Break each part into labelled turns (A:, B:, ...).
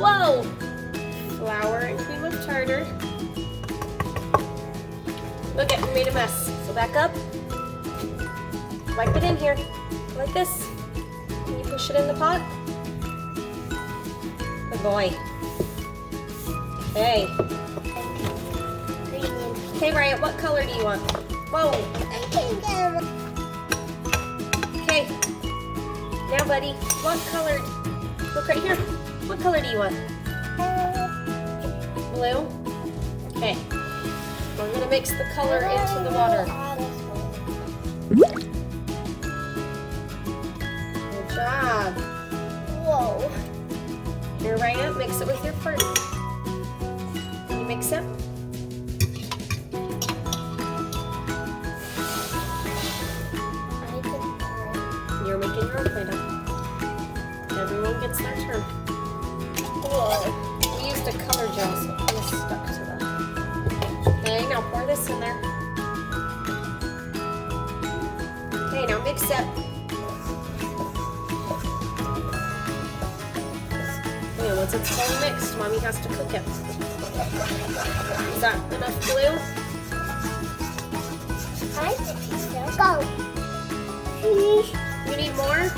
A: Whoa! Flour and cream of tartar. Look at, we made a mess. So back up. Wipe it in here, like this. Can you push it in the pot? Good boy. Okay. Okay, Ryan, what color do you want? Whoa. Okay. Now, buddy, what color? Look right here. What color do you want? Blue? Okay. We're going to mix the color into the water. Good job.
B: Whoa.
A: Here, Ryan, mix it with your partner. Can you mix it? You're making your own playdoh. Everyone gets their turn. Whoa. We used a color gel, so it kind of stuck to that. Okay, now pour this in there. Okay, now mix it. Okay, once it's fully mixed, Mommy has to cook it. Is that enough glue?
B: I think so. Go.
A: You need more?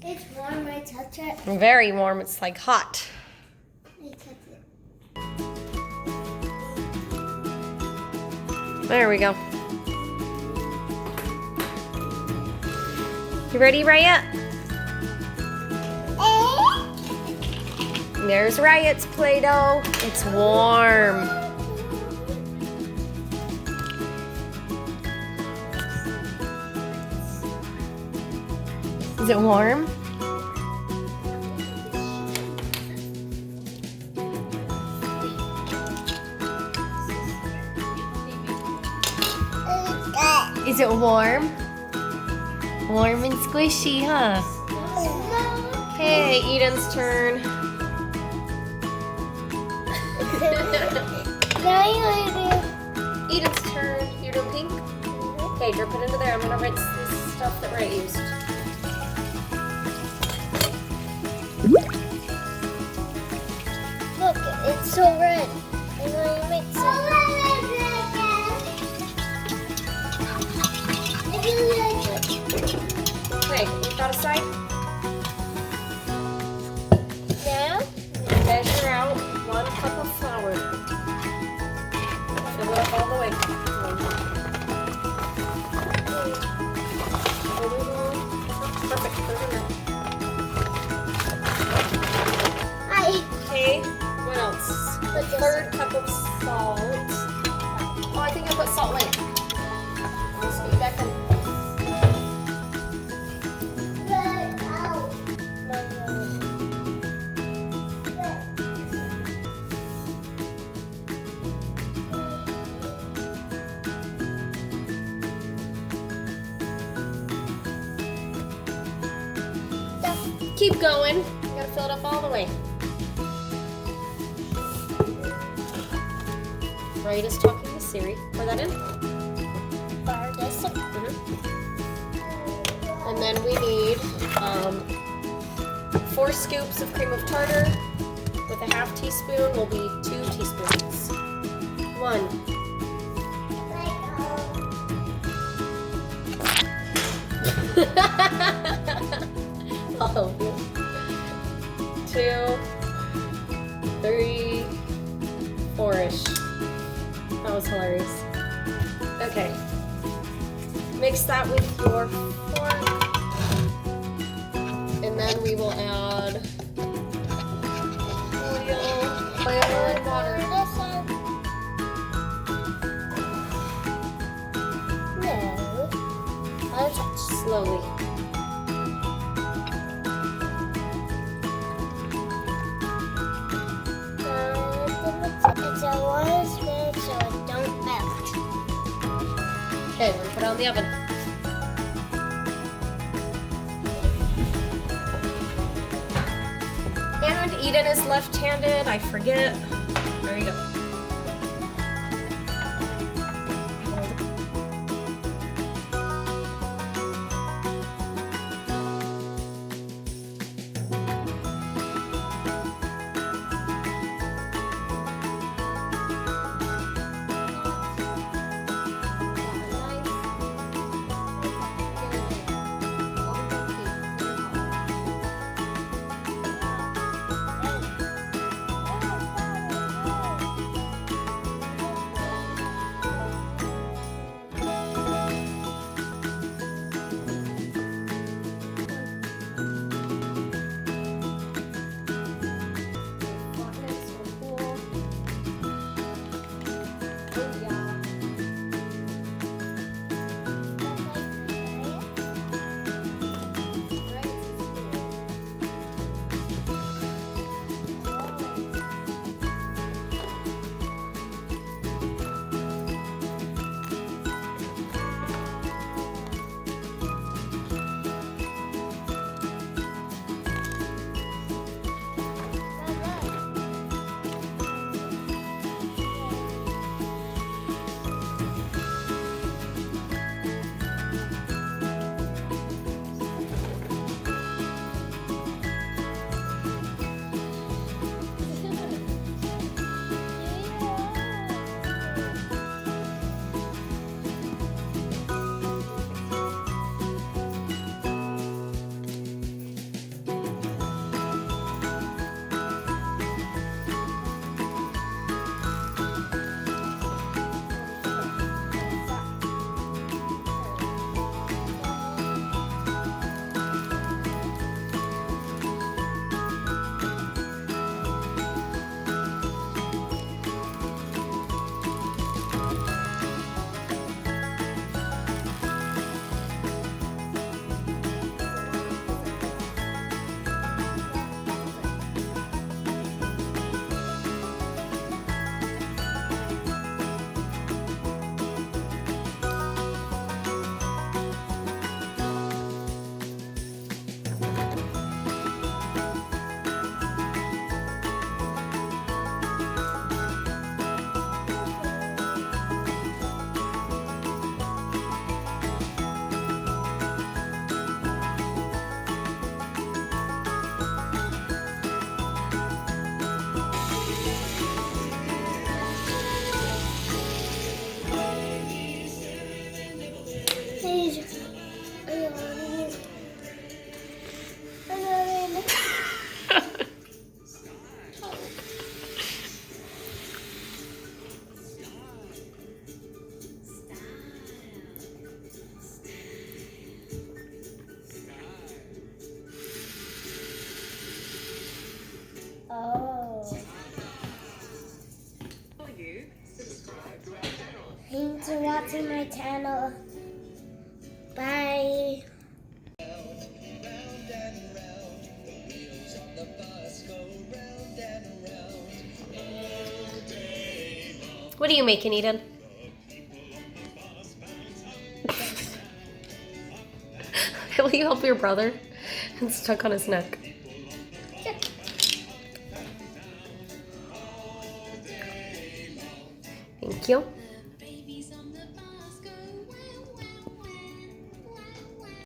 B: It's warm. I touch it.
A: Very warm, it's like hot.
B: I touch it.
A: There we go. You ready, Raya? There's Rayet's Play-Doh. It's warm. Is it warm? Is it warm? Warm and squishy, huh? Okay, Eden's turn. Eden's turn. You're doing pink? Okay, drip it into there. I'm gonna rinse this stuff that Ray used.
B: Look, it's so red. I'm going to mix it.
A: Okay, put that aside.
B: Now,
A: Measure out 1 cup of flour. Fill it up all the way. Perfect. Put it in there. Okay, what else? A 1/3 cup of salt. Oh, I think I put salt late. I'll scoop it back in. Keep going. You gotta fill it up all the way. Right is talking to Siri. Pour that in. And then we need 4 scoops of cream of tartar with a 1/2 teaspoon will be 2 teaspoons. 1. I'll help you. 2, 3, 4-ish. That was hilarious. Okay. Mix that with your fork. And then we will add oil and water.
B: No. I'll touch
A: Slowly. Okay, we're gonna put it on the oven. And Eden is left-handed, I forget. There you go.
B: Oh. Thanks for watching my channel. Bye.
A: What are you making, Eden? Will you help your brother? It's stuck on his neck. Thank you.